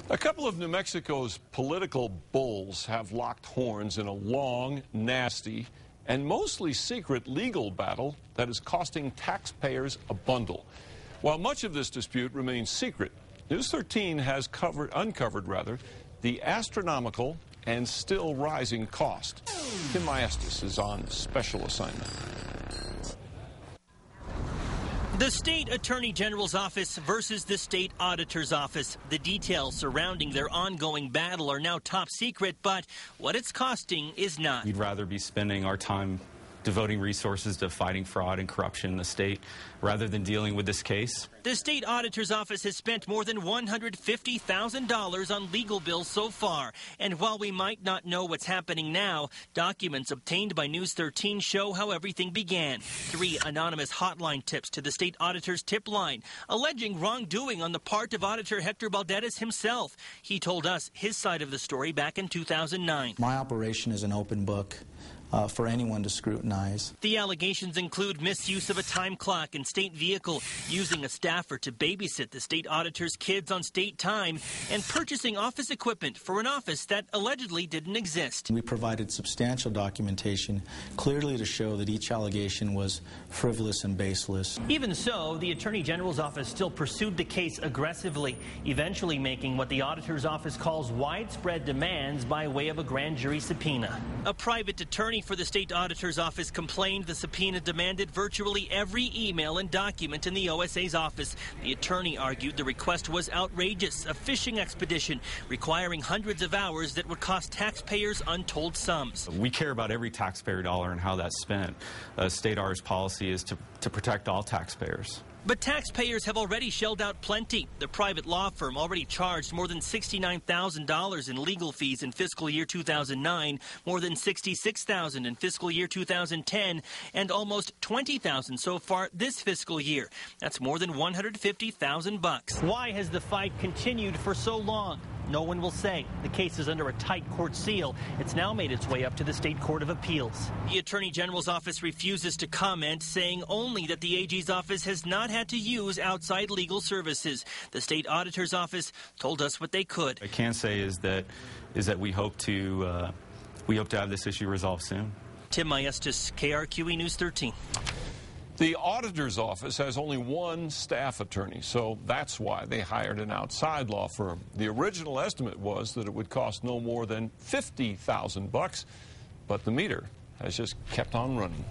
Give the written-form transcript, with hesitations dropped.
A couple of New Mexico's political bulls have locked horns in a long, nasty, and mostly secret legal battle that is costing taxpayers a bundle. While much of this dispute remains secret, News 13 has uncovered the astronomical and still rising cost. Tim Maestas is on special assignment. The state attorney general's office versus the state auditor's office. The details surrounding their ongoing battle are now top secret, but what it's costing is not. We'd rather be spending our time devoting resources to fighting fraud and corruption in the state rather than dealing with this case. The state auditor's office has spent more than $150,000 on legal bills so far. And while we might not know what's happening now, documents obtained by News 13 show how everything began. 3 anonymous hotline tips to the state auditor's tip line, alleging wrongdoing on the part of Auditor Hector Balderas himself. He told us his side of the story back in 2009. My operation is an open book for anyone to scrutinize. The allegations include misuse of a time clock in state vehicle, using a staffer to babysit the state auditor's kids on state time, and purchasing office equipment for an office that allegedly didn't exist. We provided substantial documentation clearly to show that each allegation was frivolous and baseless. Even so, the Attorney General's office still pursued the case aggressively, eventually making what the auditor's office calls widespread demands by way of a grand jury subpoena. A private attorney for the state auditor's office complained the subpoena demanded virtually every email and document in the OSA's office. The attorney argued the request was outrageous, a fishing expedition requiring hundreds of hours that would cost taxpayers untold sums. We care about every taxpayer dollar and how that's spent. State auditor's policy is to protect all taxpayers. But taxpayers have already shelled out plenty. The private law firm already charged more than $69,000 in legal fees in fiscal year 2009, more than $66,000 in fiscal year 2010, and almost $20,000 so far this fiscal year. That's more than $150,000. Why has the fight continued for so long? No one will say. The case is under a tight court seal. It's now made its way up to the State Court of Appeals. The Attorney General's office refuses to comment, saying only that the AG's office has not had to use outside legal services. The State Auditor's office told us what they could. What I can say is that we hope to have this issue resolved soon. Tim Maestas, KRQE News 13. The auditor's office has only one staff attorney, so that's why they hired an outside law firm. The original estimate was that it would cost no more than $50,000, but the meter has just kept on running.